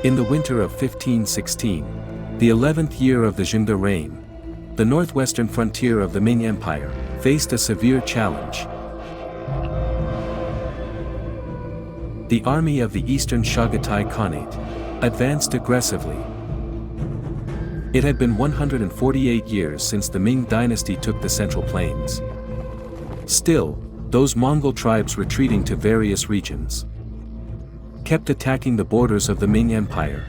In the winter of 1516, the 11th year of the Zhengde Reign, the northwestern frontier of the Ming Empire faced a severe challenge. The army of the Eastern Chagatai Khanate advanced aggressively. It had been 148 years since the Ming Dynasty took the Central Plains. Still, those Mongol tribes retreating to various regions kept attacking the borders of the Ming Empire.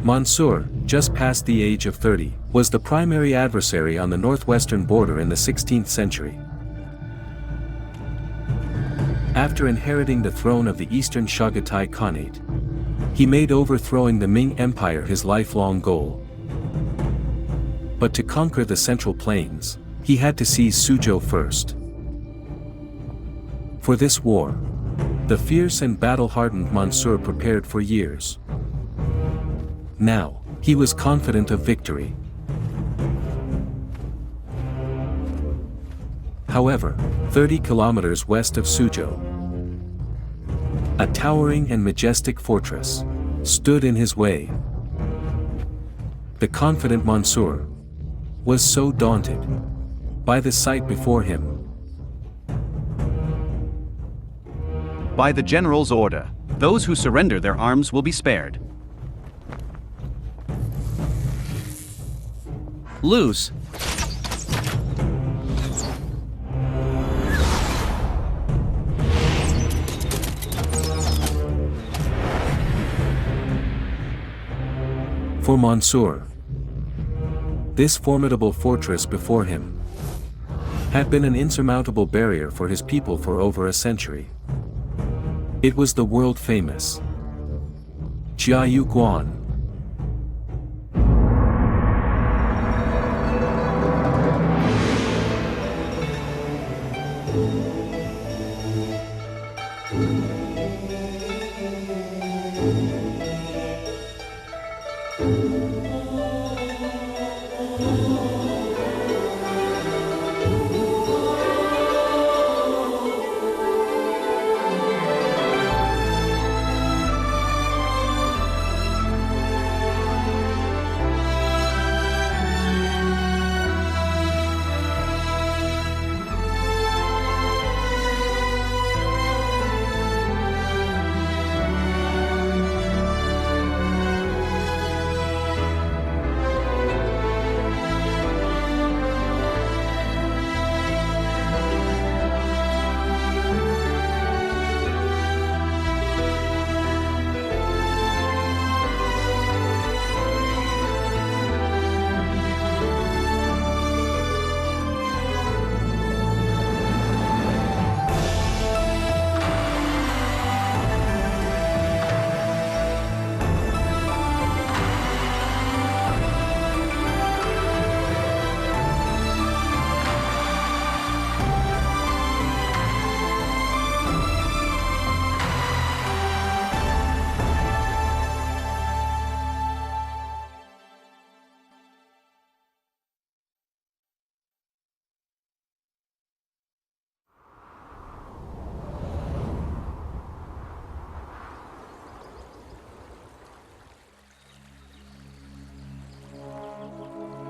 Mansur, just past the age of 30, was the primary adversary on the northwestern border in the 16th century. After inheriting the throne of the Eastern Chagatai Khanate, he made overthrowing the Ming Empire his lifelong goal. But to conquer the Central Plains, he had to seize Suzhou first. For this war, the fierce and battle-hardened Mansur prepared for years. Now, he was confident of victory. However, 30 kilometers west of Suzhou, a towering and majestic fortress stood in his way. The confident Mansur was so daunted by the sight before him. By the general's order, those who surrender their arms will be spared. Loose. For Mansur, this formidable fortress before him had been an insurmountable barrier for his people for over a century. It was the world-famous Jiayuguan.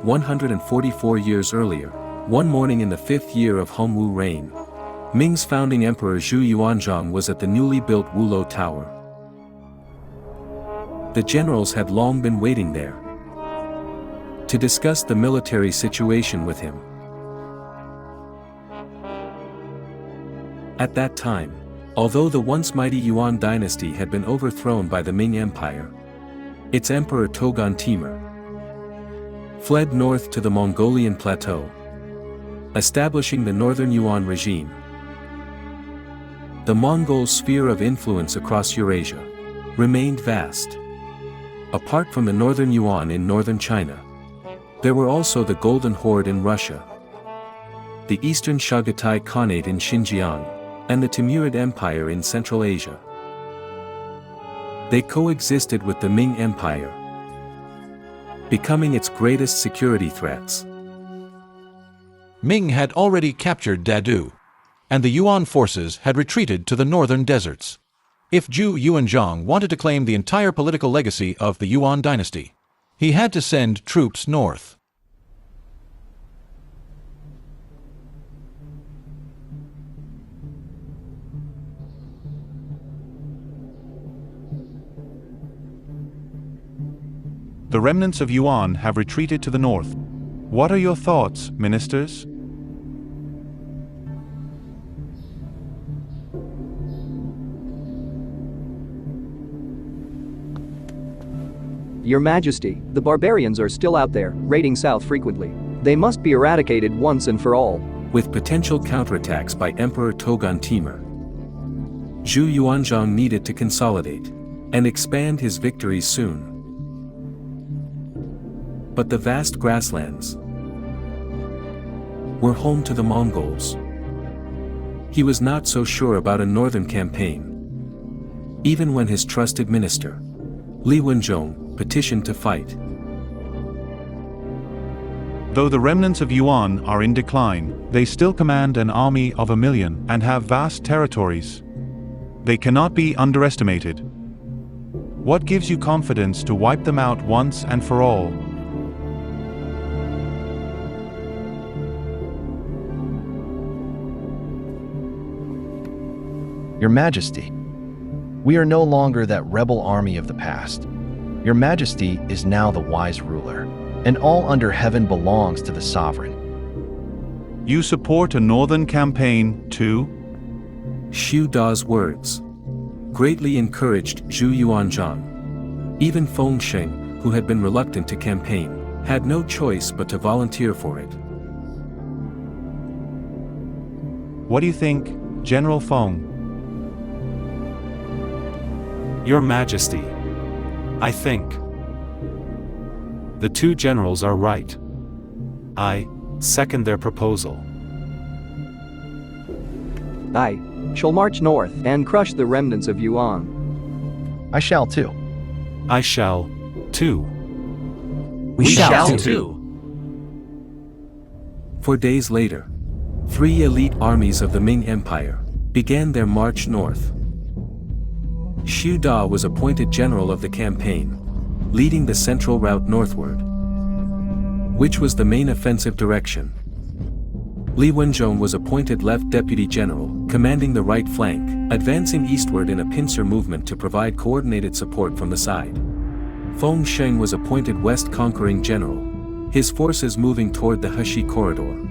"144 years earlier, one morning in the 5th year of Hongwu reign, Ming's founding emperor Zhu Yuanzhang was at the newly built Wulou Tower. The generals had long been waiting there to discuss the military situation with him. At that time, although the once mighty Yuan dynasty had been overthrown by the Ming Empire, its emperor Togon Timur fled north to the Mongolian plateau, establishing the Northern Yuan regime. The Mongol sphere of influence across Eurasia remained vast. Apart from the Northern Yuan in northern China, there were also the Golden Horde in Russia, the Eastern Chagatai Khanate in Xinjiang, and the Timurid Empire in Central Asia. They coexisted with the Ming Empire, becoming its greatest security threats. Ming had already captured Dadu, and the Yuan forces had retreated to the northern deserts. If Zhu Yuanzhang wanted to claim the entire political legacy of the Yuan dynasty, he had to send troops north. The remnants of Yuan have retreated to the north. What are your thoughts, ministers? Your Majesty, the barbarians are still out there, raiding south frequently. They must be eradicated once and for all. With potential counterattacks by Emperor Togon Timur, Zhu Yuanzhang needed to consolidate and expand his victories soon. But the vast grasslands were home to the Mongols. He was not so sure about a northern campaign, even when his trusted minister, Li Wenzhong, petitioned to fight. Though the remnants of Yuan are in decline, they still command an army of 1 million and have vast territories. They cannot be underestimated. What gives you confidence to wipe them out once and for all? Your Majesty, we are no longer that rebel army of the past. Your Majesty is now the wise ruler, and all under heaven belongs to the sovereign. You support a northern campaign, too? Xu Da's words greatly encouraged Zhu Yuanzhang. Even Feng Sheng, who had been reluctant to campaign, had no choice but to volunteer for it. What do you think, General Feng? Your Majesty, I think the two generals are right. I second their proposal. I shall march north and crush the remnants of Yuan. I shall too. I shall, too. We shall too. For days later, 3 elite armies of the Ming Empire began their march north. Xu Da was appointed general of the campaign, leading the central route northward, which was the main offensive direction. Li Wenzhong was appointed left deputy general, commanding the right flank, advancing eastward in a pincer movement to provide coordinated support from the side. Feng Sheng was appointed west conquering general, his forces moving toward the Heshi corridor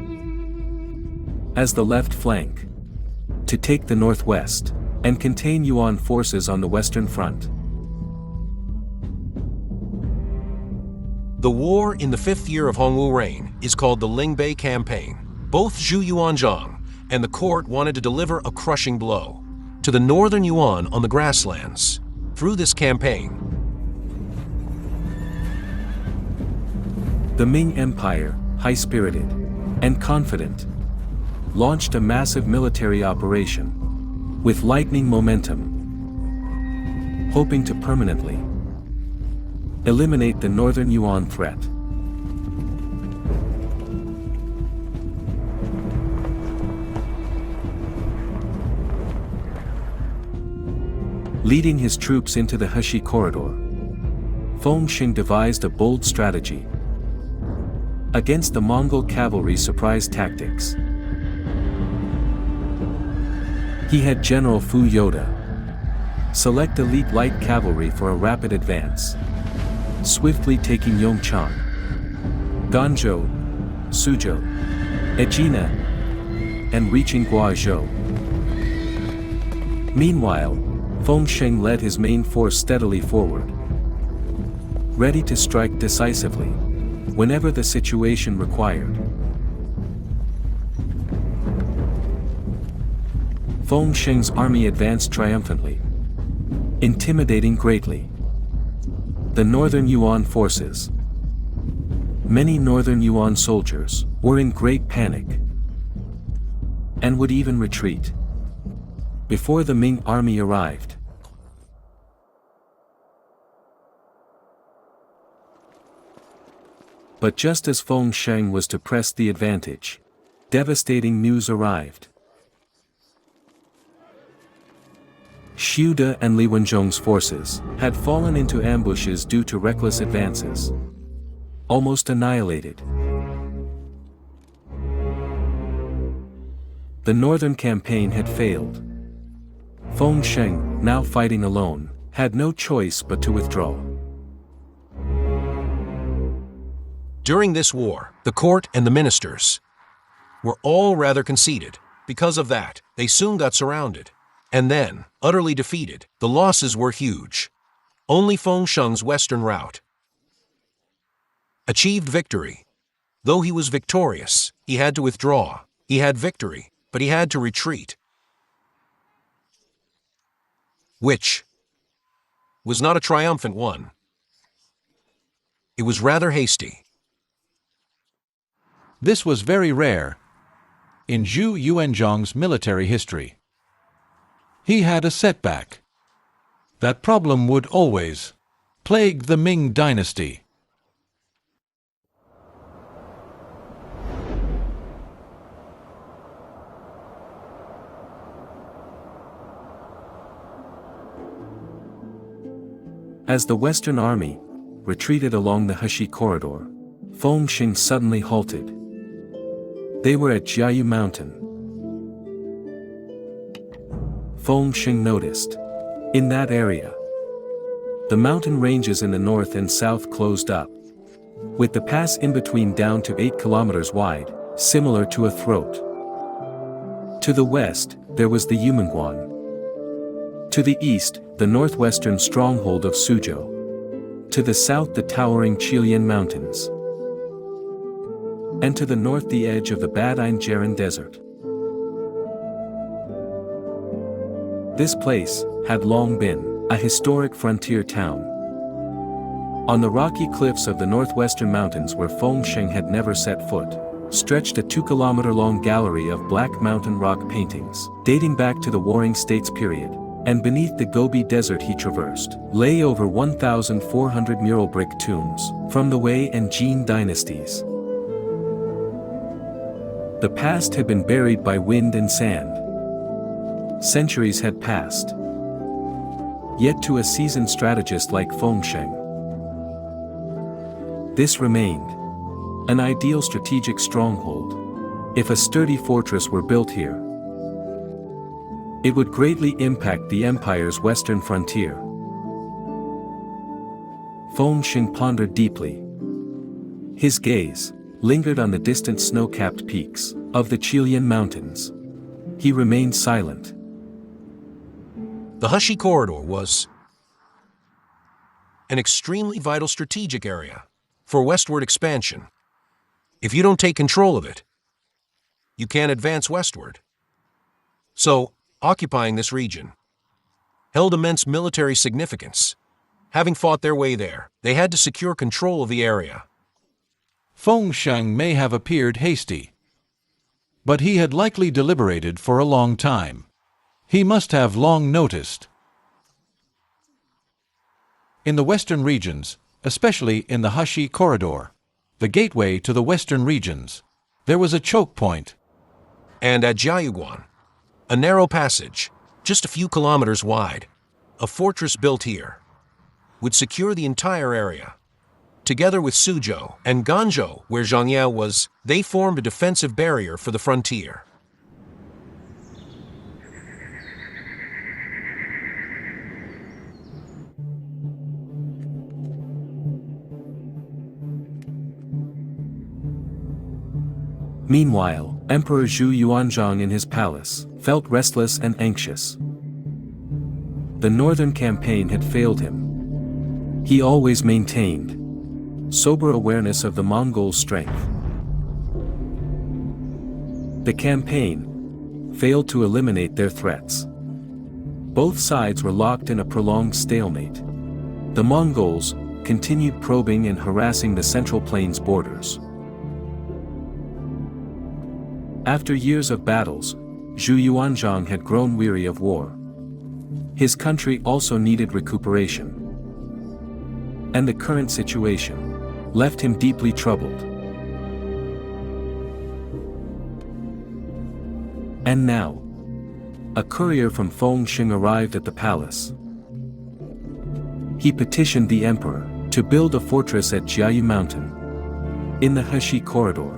as the left flank, to take the northwest and contain Yuan forces on the western front. The war in the 5th year of Hongwu reign is called the Lingbei Campaign. Both Zhu Yuanzhang and the court wanted to deliver a crushing blow to the northern Yuan on the grasslands. Through this campaign, the Ming Empire, high-spirited and confident, launched a massive military operation with lightning momentum, hoping to permanently eliminate the northern Yuan threat. Leading his troops into the Heshi corridor, Feng Sheng devised a bold strategy against the Mongol cavalry surprise tactics. He had General Fu Yoda select elite light cavalry for a rapid advance, swiftly taking Yongchang, Ganzhou, Suzhou, Egina, and reaching Guizhou. Meanwhile, Feng Sheng led his main force steadily forward, ready to strike decisively whenever the situation required. Feng Sheng's army advanced triumphantly, intimidating greatly the northern Yuan forces. Many northern Yuan soldiers were in great panic and would even retreat before the Ming army arrived. But just as Feng Sheng was to press the advantage, devastating news arrived. Qiu De and Li Wenzhong's forces had fallen into ambushes due to reckless advances. Almost annihilated. The northern campaign had failed. Feng Sheng, now fighting alone, had no choice but to withdraw. During this war, the court and the ministers were all rather conceited. Because of that, they soon got surrounded. And then, utterly defeated, the losses were huge. Only Feng Sheng's western route achieved victory. Though he was victorious, he had to withdraw. He had victory, but he had to retreat, which was not a triumphant one. It was rather hasty. This was very rare in Zhu Yuanzhang's military history. He had a setback. That problem would always plague the Ming Dynasty. As the Western Army retreated along the Heshi corridor, Feng Sheng suddenly halted. They were at Jiayu Mountain. Feng Sheng noticed. In that area, the mountain ranges in the north and south closed up, with the pass in between down to 8 kilometers wide, similar to a throat. To the west, there was the Yumengguan. To the east, the northwestern stronghold of Suzhou. To the south, the towering Qilian Mountains. And to the north, the edge of the Badain Jiren Desert. This place had long been a historic frontier town. On the rocky cliffs of the northwestern mountains where Feng Sheng had never set foot, stretched a 2-kilometer-long gallery of black mountain rock paintings, dating back to the Warring States period, and beneath the Gobi Desert he traversed, lay over 1,400 mural brick tombs, from the Wei and Jin dynasties. The past had been buried by wind and sand. Centuries had passed. Yet to a seasoned strategist like Feng Sheng, this remained an ideal strategic stronghold. If a sturdy fortress were built here, it would greatly impact the empire's western frontier. Feng Sheng pondered deeply. His gaze lingered on the distant snow-capped peaks of the Qilian Mountains. He remained silent. The Heshi corridor was an extremely vital strategic area for westward expansion. If you don't take control of it, you can't advance westward. So, occupying this region held immense military significance. Having fought their way there, they had to secure control of the area. Feng Sheng may have appeared hasty, but he had likely deliberated for a long time. He must have long noticed. In the western regions, especially in the Heshi corridor, the gateway to the western regions, there was a choke point. And at Jiayuguan, a narrow passage, just a few kilometers wide, a fortress built here, would secure the entire area. Together with Suzhou and Ganzhou, where Zhangye was, they formed a defensive barrier for the frontier. Meanwhile, Emperor Zhu Yuanzhang in his palace felt restless and anxious. The northern campaign had failed him. He always maintained sober awareness of the Mongol strength. The campaign failed to eliminate their threats. Both sides were locked in a prolonged stalemate. The Mongols continued probing and harassing the Central Plains borders. After years of battles, Zhu Yuanzhang had grown weary of war. His country also needed recuperation. And the current situation left him deeply troubled. And now, a courier from Fengsheng arrived at the palace. He petitioned the emperor to build a fortress at Jiayu Mountain, in the Heshi corridor.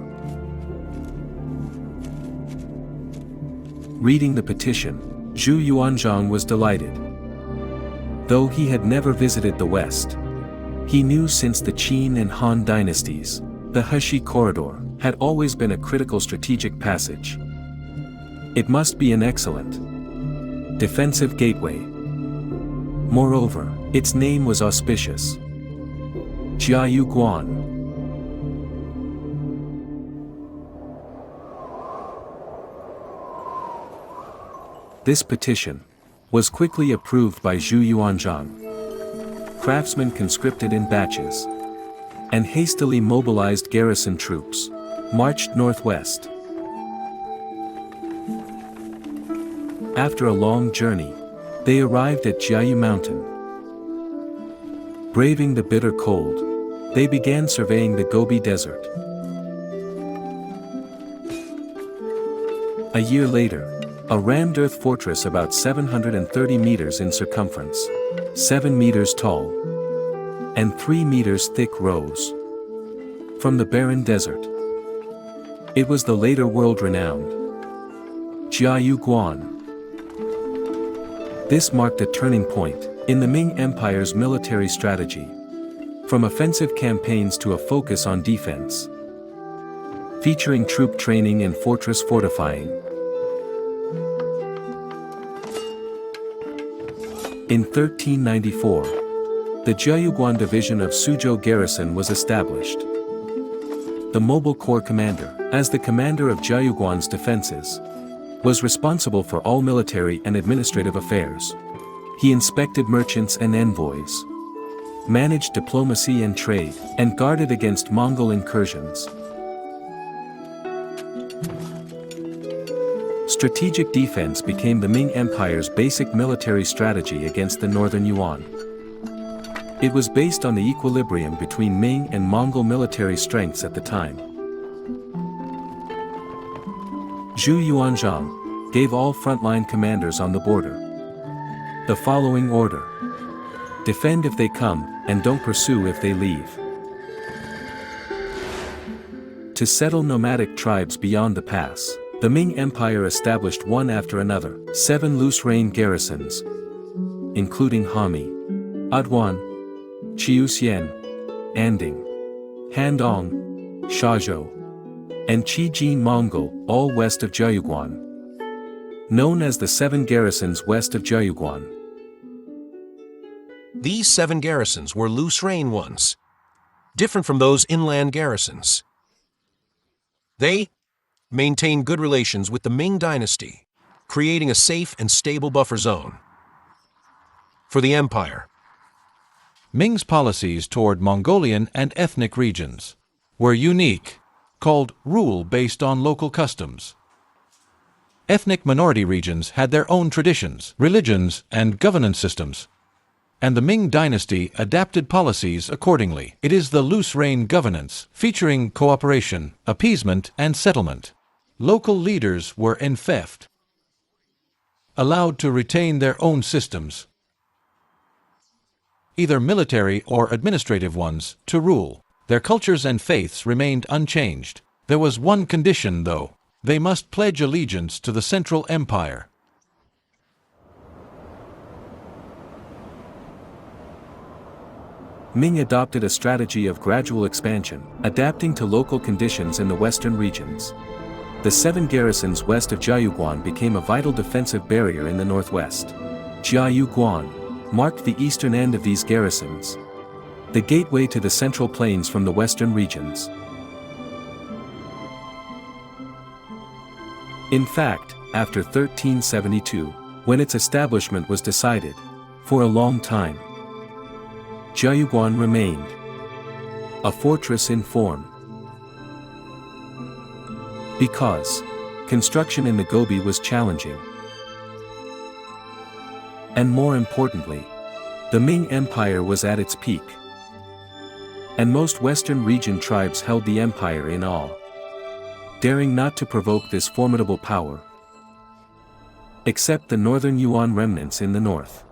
Reading the petition, Zhu Yuanzhang was delighted. Though he had never visited the West, he knew since the Qin and Han dynasties, the Heshi corridor had always been a critical strategic passage. It must be an excellent defensive gateway. Moreover, its name was auspicious. Jiayuguan. This petition was quickly approved by Zhu Yuanzhang. Craftsmen conscripted in batches and hastily mobilized garrison troops marched northwest. After a long journey, they arrived at Jiayu Mountain. Braving the bitter cold, they began surveying the Gobi Desert. A year later, a rammed earth fortress about 730 meters in circumference, 7 meters tall, and 3 meters thick rose from the barren desert. It was the later world-renowned Jiayuguan. This marked a turning point in the Ming Empire's military strategy, from offensive campaigns to a focus on defense, featuring troop training and fortress fortifying. In 1394, the Jiayuguan division of Suzhou garrison was established. The mobile corps commander, as the commander of Jiayuguan's defenses, was responsible for all military and administrative affairs. He inspected merchants and envoys, managed diplomacy and trade, and guarded against Mongol incursions. Strategic defense became the Ming Empire's basic military strategy against the northern Yuan. It was based on the equilibrium between Ming and Mongol military strengths at the time. Zhu Yuanzhang gave all frontline commanders on the border the following order: defend if they come, and don't pursue if they leave. To settle nomadic tribes beyond the pass, the Ming Empire established one after another 7 loose reign garrisons, including Hami, Adwan, Chiuxian, Anding, Handong, Shazhou, and Qijin Mongol, all west of Jiayuguan. Known as the 7 garrisons west of Jiayuguan. These 7 garrisons were loose reign ones, different from those inland garrisons. They maintained good relations with the Ming Dynasty, creating a safe and stable buffer zone for the empire. Ming's policies toward Mongolian and ethnic regions were unique, called rule based on local customs. Ethnic minority regions had their own traditions, religions, and governance systems, and the Ming Dynasty adapted policies accordingly. It is the loose reign governance, featuring cooperation, appeasement, and settlement. Local leaders were enfeoffed, allowed to retain their own systems, either military or administrative ones, to rule. Their cultures and faiths remained unchanged. There was one condition, though: they must pledge allegiance to the Central Empire. Ming adopted a strategy of gradual expansion, adapting to local conditions in the western regions. The 7 garrisons west of Jiayuguan became a vital defensive barrier in the northwest. Jiayuguan marked the eastern end of these garrisons, the gateway to the central plains from the western regions. In fact, after 1372, when its establishment was decided, for a long time, Jiayuguan remained a fortress in form. Because construction in the Gobi was challenging. And more importantly, the Ming Empire was at its peak. And most western region tribes held the empire in awe, daring not to provoke this formidable power. except the northern Yuan remnants in the north.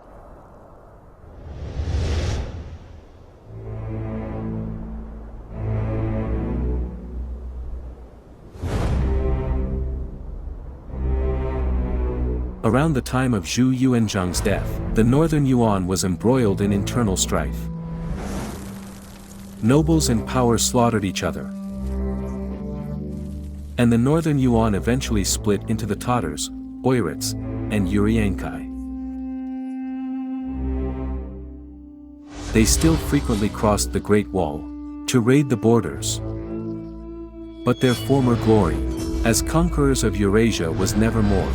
Around the time of Zhu Yuanzhang's death, the northern Yuan was embroiled in internal strife. Nobles in power slaughtered each other, and the northern Yuan eventually split into the Tatars, Oirats, and Urartu. They still frequently crossed the Great Wall to raid the borders, but their former glory as conquerors of Eurasia was never more.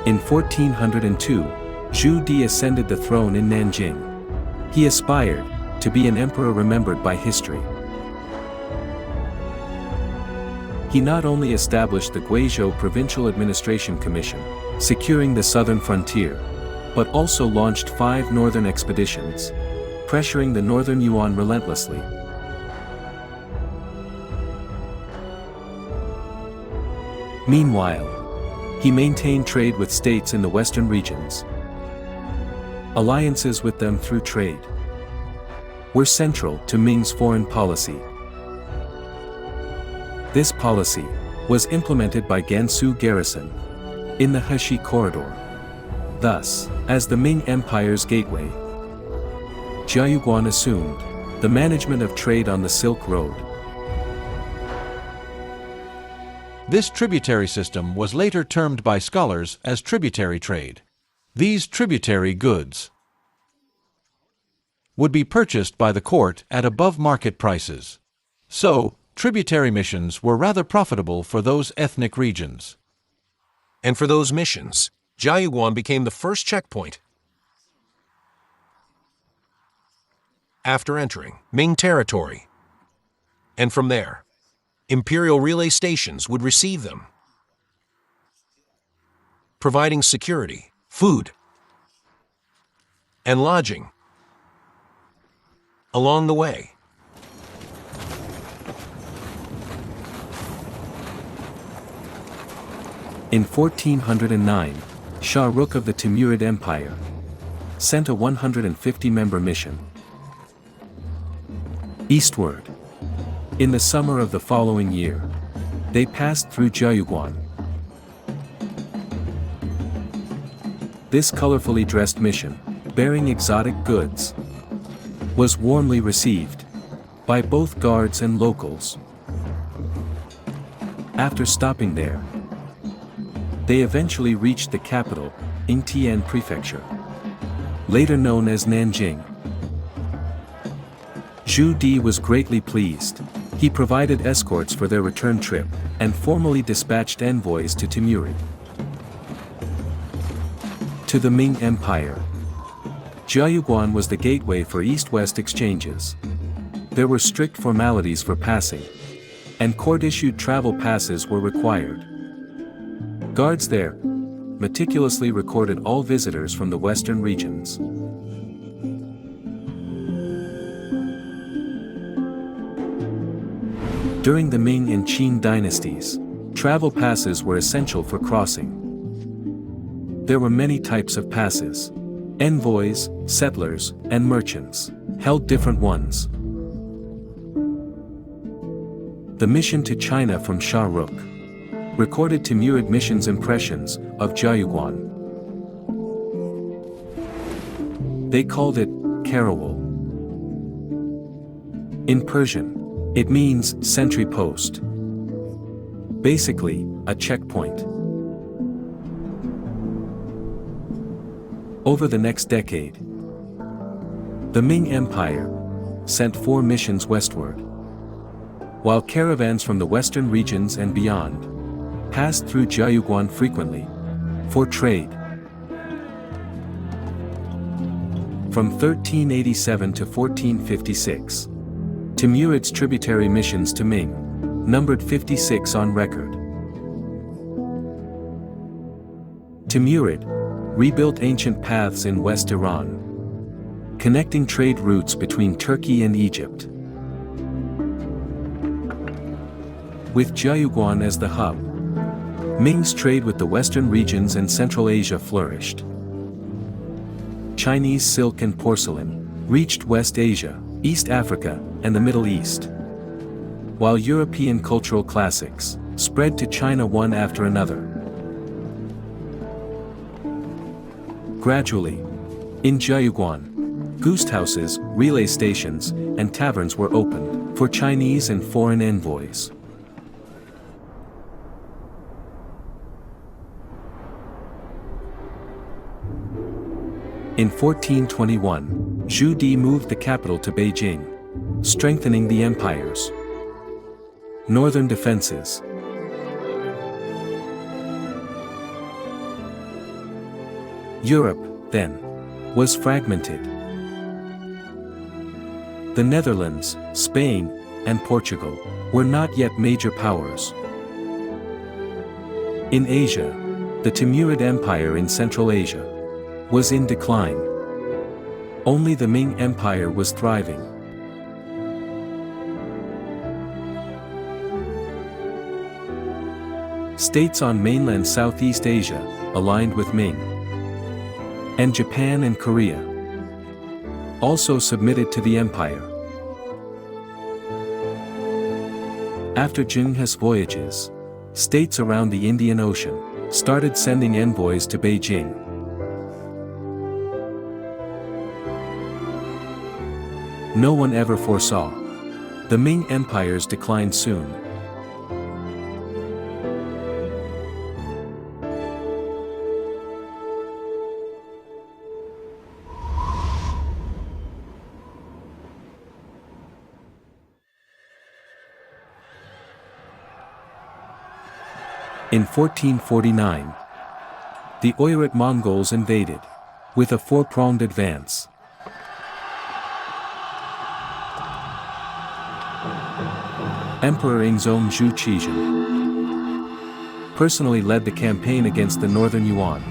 In 1402, Zhu Di ascended the throne in Nanjing. He aspired to be an emperor remembered by history. He not only established the Guizhou Provincial Administration Commission, securing the southern frontier, but also launched 5 northern expeditions, pressuring the northern Yuan relentlessly. Meanwhile, he maintained trade with states in the western regions. Alliances with them through trade were central to Ming's foreign policy. This policy was implemented by Gansu garrison in the Heshi corridor. Thus, as the Ming Empire's gateway, Jiayuguan assumed the management of trade on the Silk Road. This tributary system was later termed by scholars as tributary trade. These tributary goods would be purchased by the court at above market prices. So, tributary missions were rather profitable for those ethnic regions. And for those missions, Jiayuguan became the first checkpoint. After entering Ming territory, and from there, imperial relay stations would receive them, providing security, food, and lodging along the way. In 1409, Shah Rukh of the Timurid Empire sent a 150-member mission eastward. In the summer of the following year, they passed through Jiayuguan. This colorfully dressed mission, bearing exotic goods, was warmly received by both guards and locals. After stopping there, they eventually reached the capital, Yingtian Prefecture, later known as Nanjing. Zhu Di was greatly pleased. He provided escorts for their return trip, and formally dispatched envoys to Timurid. To the Ming Empire, Jiayuguan was the gateway for east-west exchanges. There were strict formalities for passing, and court-issued travel passes were required. Guards there meticulously recorded all visitors from the western regions. During the Ming and Qin dynasties, travel passes were essential for crossing. There were many types of passes. Envoys, settlers, and merchants held different ones. The mission to China from Shah Rukh recorded Timurid mission's impressions of Jiayuguan. They called it Karawal. In Persian, it means sentry post. Basically, a checkpoint. Over the next decade, the Ming Empire sent 4 missions westward, while caravans from the western regions and beyond passed through Jiayuguan frequently for trade. From 1387 to 1456, Timurid's tributary missions to Ming numbered 56 on record. Timurid rebuilt ancient paths in West Iran, connecting trade routes between Turkey and Egypt. With Jiayuguan as the hub, Ming's trade with the western regions and Central Asia flourished. Chinese silk and porcelain reached West Asia, East Africa, and the Middle East, while European cultural classics spread to China one after another. Gradually, in Jiayuguan, goose houses, relay stations, and taverns were opened for Chinese and foreign envoys. In 1421, Zhu Di moved the capital to Beijing, strengthening the empire's northern defenses. Europe, then, was fragmented. The Netherlands, Spain, and Portugal were not yet major powers. In Asia, the Timurid Empire in Central Asia was in decline. Only the Ming Empire was thriving. States on mainland Southeast Asia aligned with Ming, and Japan and Korea also submitted to the empire. After Zhengde's voyages, states around the Indian Ocean started sending envoys to Beijing. No one ever foresaw the Ming Empire's decline soon. In 1449, the Oirat Mongols invaded, with a 4-pronged advance. Emperor Ingzong Zhu Qizhen personally led the campaign against the northern Yuan.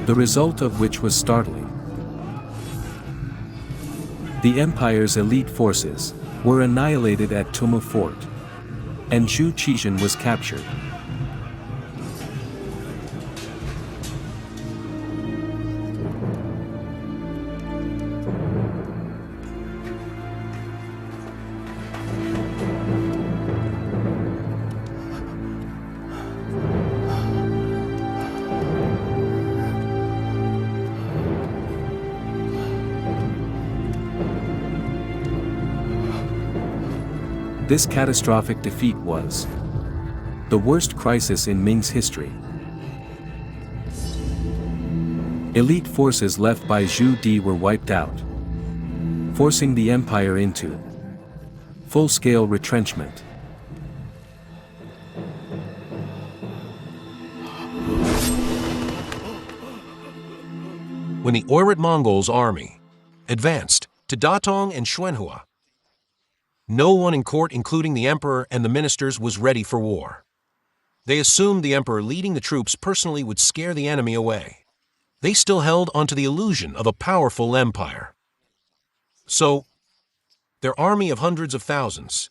The result of which was startling. The empire's elite forces were annihilated at Tumu Fort, and Zhu Qizhen was captured. This catastrophic defeat was the worst crisis in Ming's history. Elite forces left by Zhu Di were wiped out, forcing the empire into full-scale retrenchment. When the Oirat Mongols' army advanced to Datong and Xuanhua, no one in court, including the emperor and the ministers, was ready for war. They assumed the emperor leading the troops personally would scare the enemy away. They still held onto the illusion of a powerful empire. So, their army of hundreds of thousands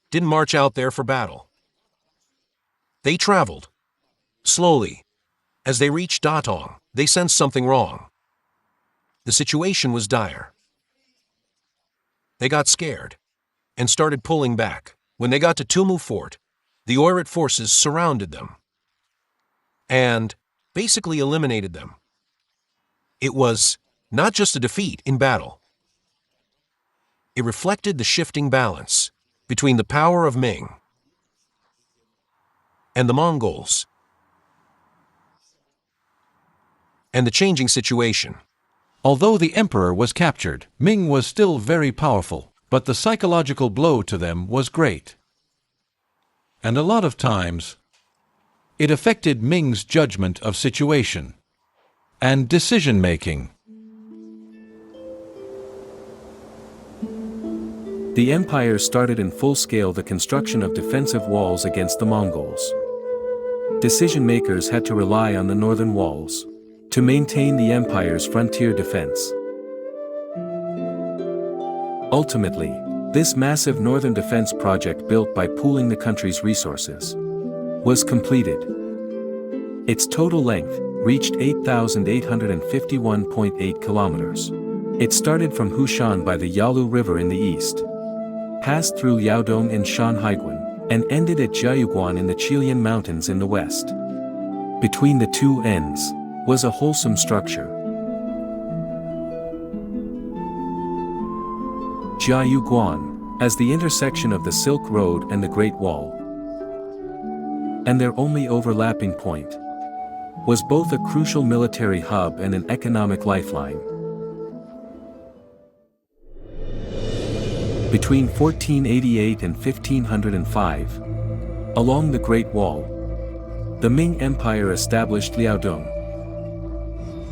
didn't march out there for battle. They traveled slowly. As they reached Datong, they sensed something wrong. The situation was dire. They got scared and started pulling back. When they got to Tumu Fort, the Oirat forces surrounded them and basically eliminated them. It was not just a defeat in battle. It reflected the shifting balance between the power of Ming and the Mongols and the changing situation. Although the emperor was captured, Ming was still very powerful, but the psychological blow to them was great. And a lot of times, it affected Ming's judgment of situation and decision-making. The empire started in full scale the construction of defensive walls against the Mongols. Decision-makers had to rely on the northern walls to maintain the empire's frontier defense. Ultimately, this massive northern defense project built by pooling the country's resources was completed. Its total length reached 8,851.8 kilometers. It started from Hushan by the Yalu River in the east, passed through Liaodong and Shanhaiguan, and ended at Jiayuguan in the Qilian Mountains in the west. Between the two ends was a wholesome structure. Jiayuguan, as the intersection of the Silk Road and the Great Wall, and their only overlapping point, was both a crucial military hub and an economic lifeline. Between 1488 and 1505, along the Great Wall, the Ming Empire established Liaodong,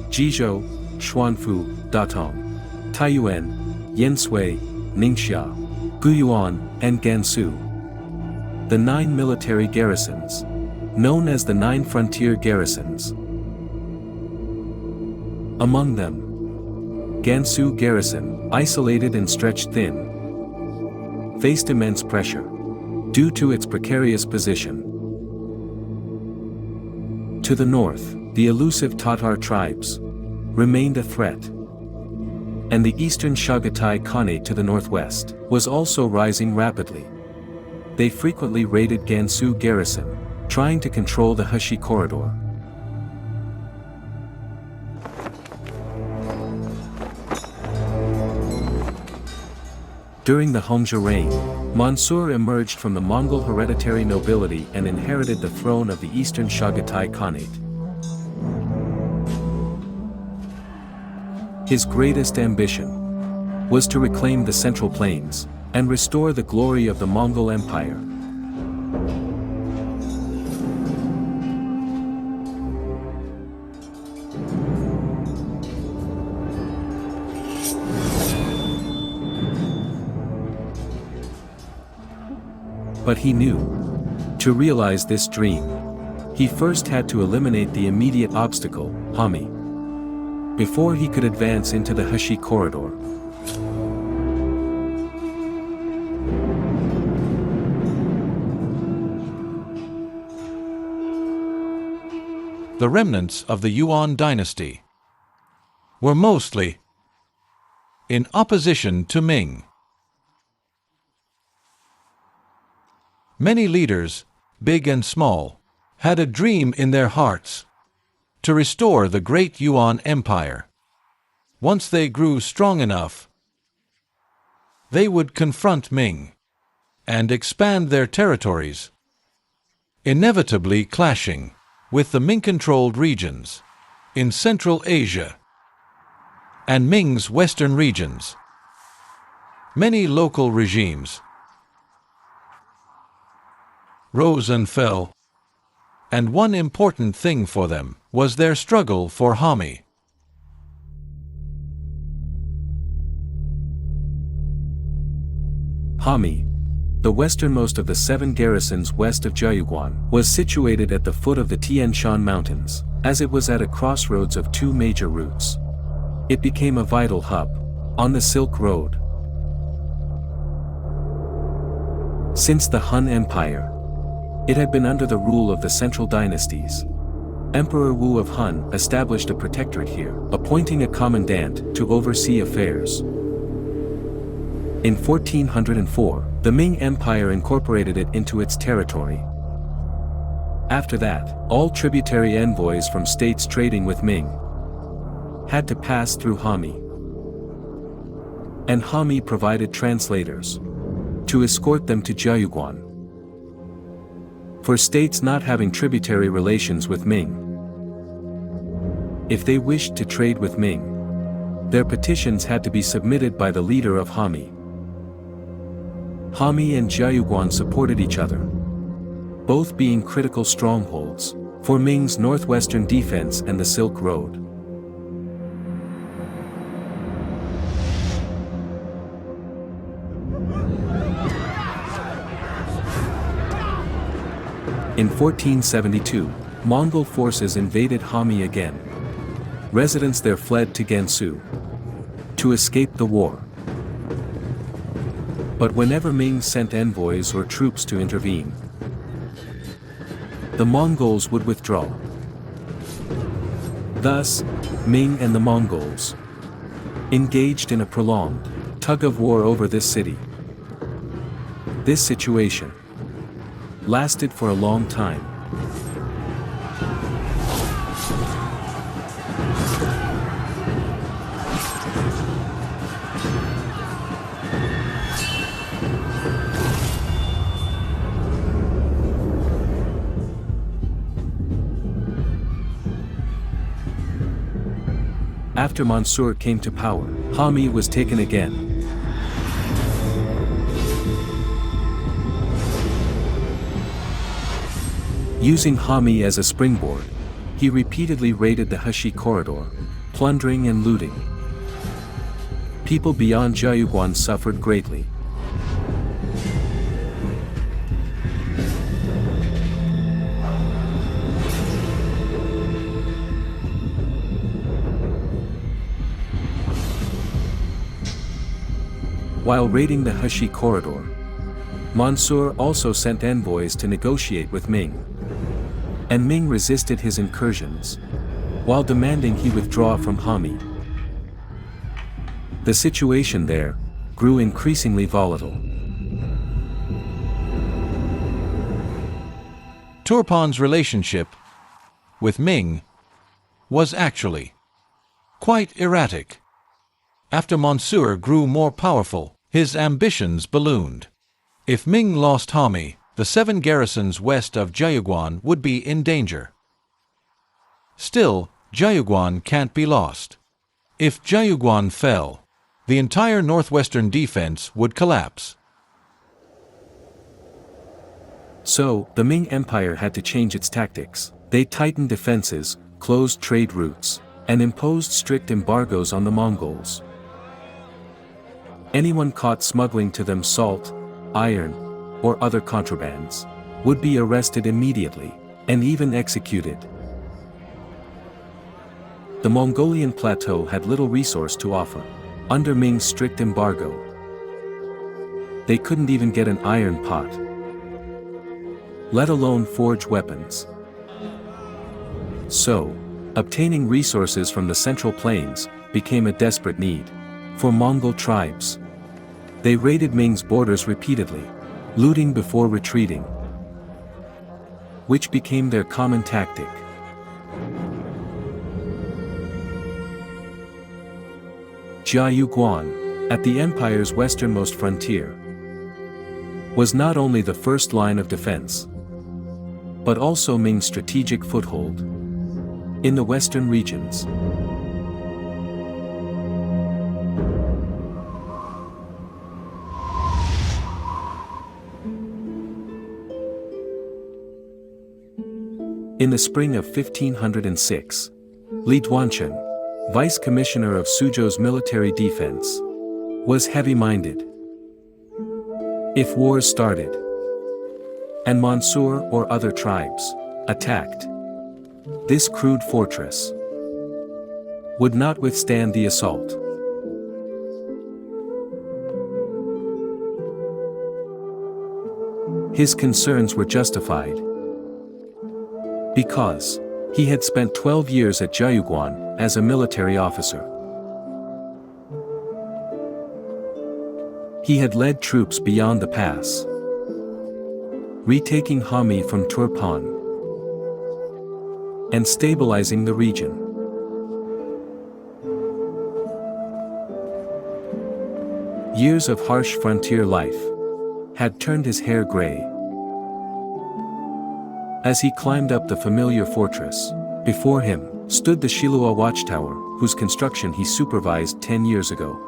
Jizhou, Xuanfu, Datong, Taiyuan, Yansui, Ningxia, Guyuan, and Gansu. The 9 military garrisons, known as the 9 frontier garrisons. Among them, Gansu garrison, isolated and stretched thin, faced immense pressure due to its precarious position. To the north, the elusive Tatar tribes remained a threat, and the Eastern Chagatai Khanate to the northwest was also rising rapidly. They frequently raided Gansu garrison, trying to control the Heshi corridor. During the Zhengde Reign, Mansur emerged from the Mongol hereditary nobility and inherited the throne of the Eastern Chagatai Khanate. His greatest ambition was to reclaim the Central Plains and restore the glory of the Mongol Empire. But he knew, to realize this dream, he first had to eliminate the immediate obstacle, Hami, before he could advance into the Heshi corridor. The remnants of the Yuan dynasty were mostly in opposition to Ming. Many leaders, big and small, had a dream in their hearts to restore the great Yuan Empire. Once they grew strong enough, they would confront Ming and expand their territories, inevitably clashing with the Ming-controlled regions in Central Asia and Ming's western regions. Many local regimes rose and fell, and one important thing for them was their struggle for Hami. Hami, the westernmost of the 7 garrisons west of Jiayuguan, was situated at the foot of the Tian Shan Mountains, as it was at a crossroads of 2 major routes. It became a vital hub on the Silk Road. Since the Han Empire, it had been under the rule of the central dynasties. Emperor Wu of Han established a protectorate here, appointing a commandant to oversee affairs. In 1404, the Ming Empire incorporated it into its territory. After that, all tributary envoys from states trading with Ming had to pass through Hami. And Hami provided translators to escort them to Jiayuguan. For states not having tributary relations with Ming, If they wished to trade with Ming, their petitions had to be submitted by the leader of Hami. Hami and Jiayuguan supported each other, both being critical strongholds for Ming's northwestern defense and the Silk Road. In 1472, Mongol forces invaded Hami again. Residents there fled to Gansu to escape the war. But whenever Ming sent envoys or troops to intervene, the Mongols would withdraw. Thus, Ming and the Mongols engaged in a prolonged tug-of-war over this city. This situation lasted for a long time. After Mansur came to power, Hami was taken again. Using Hami as a springboard, he repeatedly raided the Hashi corridor, plundering and looting. People beyond Jiayuguan suffered greatly. While raiding the Hashi corridor, Mansur also sent envoys to negotiate with Ming. And Ming resisted his incursions, while demanding he withdraw from Hami. The situation there grew increasingly volatile. Turpan's relationship with Ming was actually quite erratic. After Mansur grew more powerful, his ambitions ballooned. If Ming lost Hami, the 7 garrisons west of Jiayuguan would be in danger. Still, Jiayuguan can't be lost. If Jiayuguan fell, the entire northwestern defense would collapse. So, the Ming Empire had to change its tactics. They tightened defenses, closed trade routes, and imposed strict embargoes on the Mongols. Anyone caught smuggling to them salt, iron, or other contrabands would be arrested immediately, and even executed. The Mongolian plateau had little resource to offer. Under Ming's strict embargo, they couldn't even get an iron pot, let alone forge weapons. So, obtaining resources from the Central Plains became a desperate need for Mongol tribes. They raided Ming's borders repeatedly, looting before retreating, which became their common tactic. Jiayuguan, at the empire's westernmost frontier, was not only the first line of defense, but also Ming's strategic foothold in the western regions. In the spring of 1506, Li Duanchen, vice commissioner of Suzhou's military defense, was heavy-minded. If wars started, and Mansur or other tribes attacked, this crude fortress would not withstand the assault. His concerns were justified, because he had spent 12 years at Jiayuguan as a military officer. He had led troops beyond the pass, retaking Hami from Turpan, and stabilizing the region. Years of harsh frontier life had turned his hair gray. As he climbed up the familiar fortress, before him stood the Shilua watchtower, whose construction he supervised 10 years ago.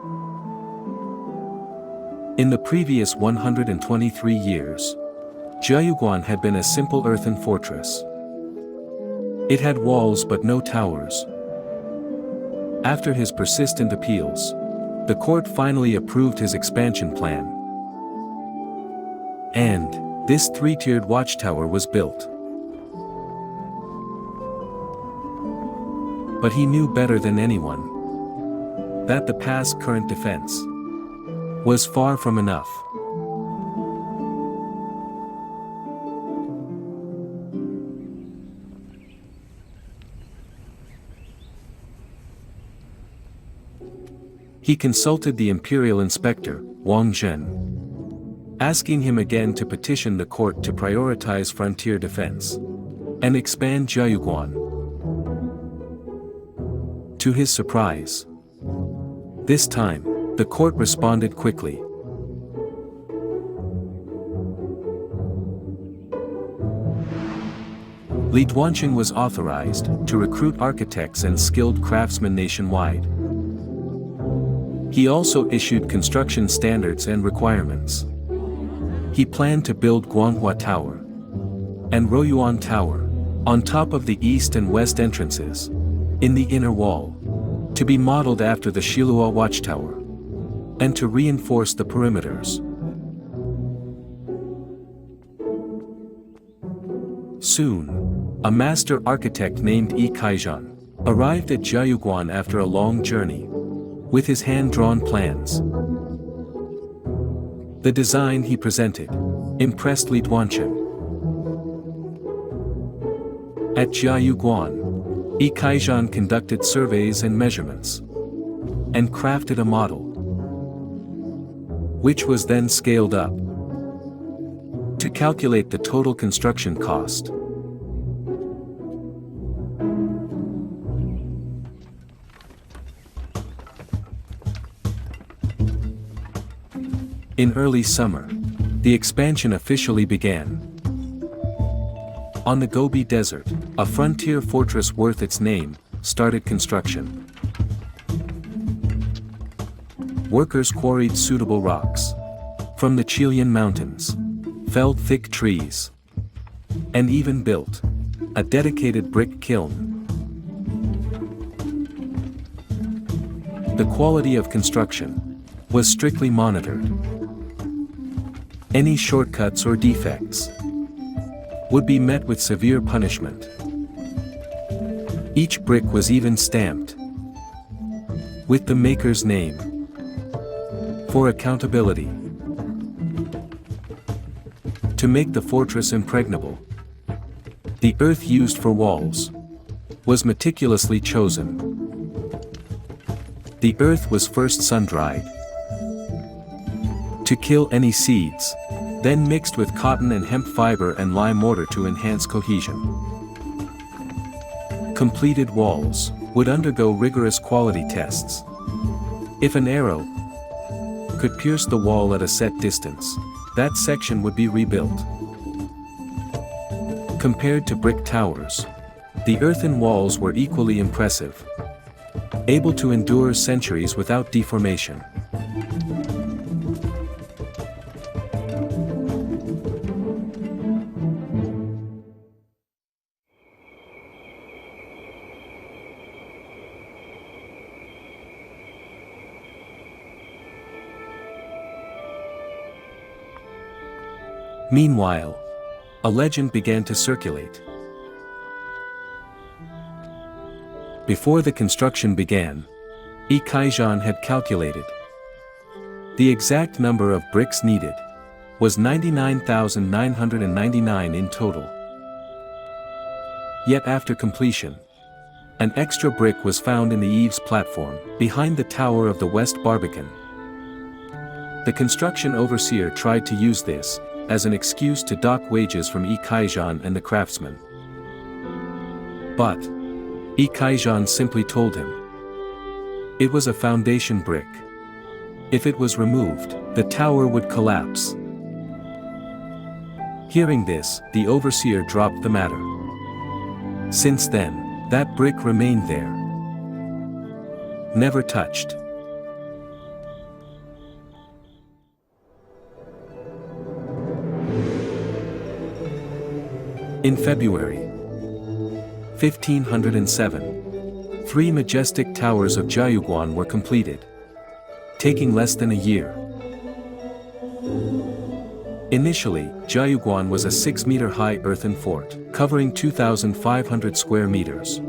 In the previous 123 years, Jiayuguan had been a simple earthen fortress. It had walls but no towers. After his persistent appeals, the court finally approved his expansion plan. And this three-tiered watchtower was built. But he knew better than anyone that the pass's current defense was far from enough. He consulted the imperial inspector, Wang Zhen, asking him again to petition the court to prioritize frontier defense and expand Jiayuguan. To his surprise, this time, the court responded quickly. Li Duanqing was authorized to recruit architects and skilled craftsmen nationwide. He also issued construction standards and requirements. He planned to build Guanghua Tower and Royuan Tower on top of the east and west entrances in the inner wall, to be modeled after the Shilua watchtower, and to reinforce the perimeters. Soon, a master architect named Yi Kaijan arrived at Jiayuguan after a long journey, with his hand-drawn plans. The design he presented impressed Li Duanqing. At Jiayuguan, Yi Kaijan conducted surveys and measurements, and crafted a model, which was then scaled up to calculate the total construction cost. In early summer, the expansion officially began. On the Gobi Desert, a frontier fortress worth its name started construction. Workers quarried suitable rocks from the Chilean mountains, felled thick trees, and even built a dedicated brick kiln. The quality of construction was strictly monitored. Any shortcuts or defects would be met with severe punishment. Each brick was even stamped with the maker's name for accountability. To make the fortress impregnable, the earth used for walls was meticulously chosen. The earth was first sun-dried to kill any seeds, then mixed with cotton and hemp fiber and lime mortar to enhance cohesion. Completed walls would undergo rigorous quality tests. If an arrow could pierce the wall at a set distance, that section would be rebuilt. Compared to brick towers, the earthen walls were equally impressive, able to endure centuries without deformation. Meanwhile, a legend began to circulate. Before the construction began, Yi Kaijan had calculated. The exact number of bricks needed was 99,999 in total. Yet after completion, an extra brick was found in the eaves platform, behind the tower of the West Barbican. The construction overseer tried to use this as an excuse to dock wages from Yi Kaijan and the craftsmen. But Yi Kaijan simply told him it was a foundation brick. If it was removed, the tower would collapse. Hearing this, the overseer dropped the matter. Since then, That brick remained there, never touched. In February 1507, 3 majestic towers of Jiayuguan were completed, taking less than a year. Initially, Jiayuguan was a 6-meter-high earthen fort, covering 2,500 square meters.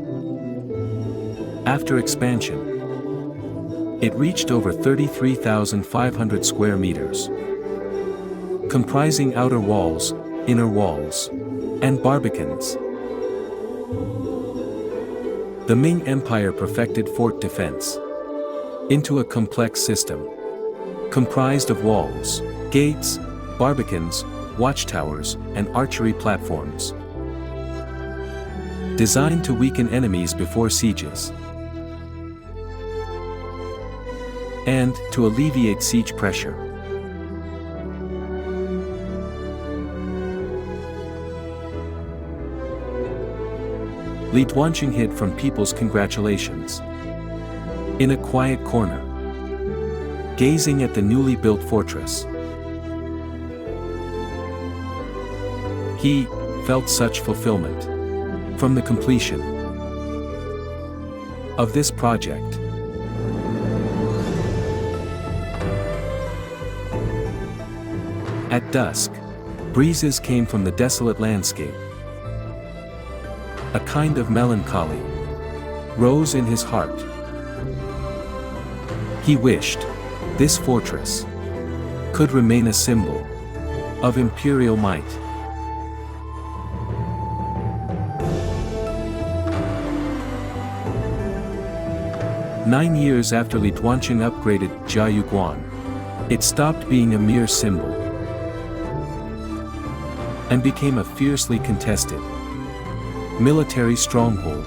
After expansion, it reached over 33,500 square meters, comprising outer walls, inner walls, and barbicans. The Ming Empire perfected fort defense into a complex system, comprised of walls, gates, barbicans, watchtowers, and archery platforms, designed to weaken enemies before sieges and to alleviate siege pressure. Li Duanqing hid from people's congratulations in a quiet corner, gazing at the newly built fortress. He felt such fulfillment from the completion of this project. At dusk, breezes came from the desolate landscape. A kind of melancholy rose in his heart. He wished this fortress could remain a symbol of imperial might. Nine years after Li Duanqing upgraded Jiayuguan, it stopped being a mere symbol and became a fiercely contested military stronghold.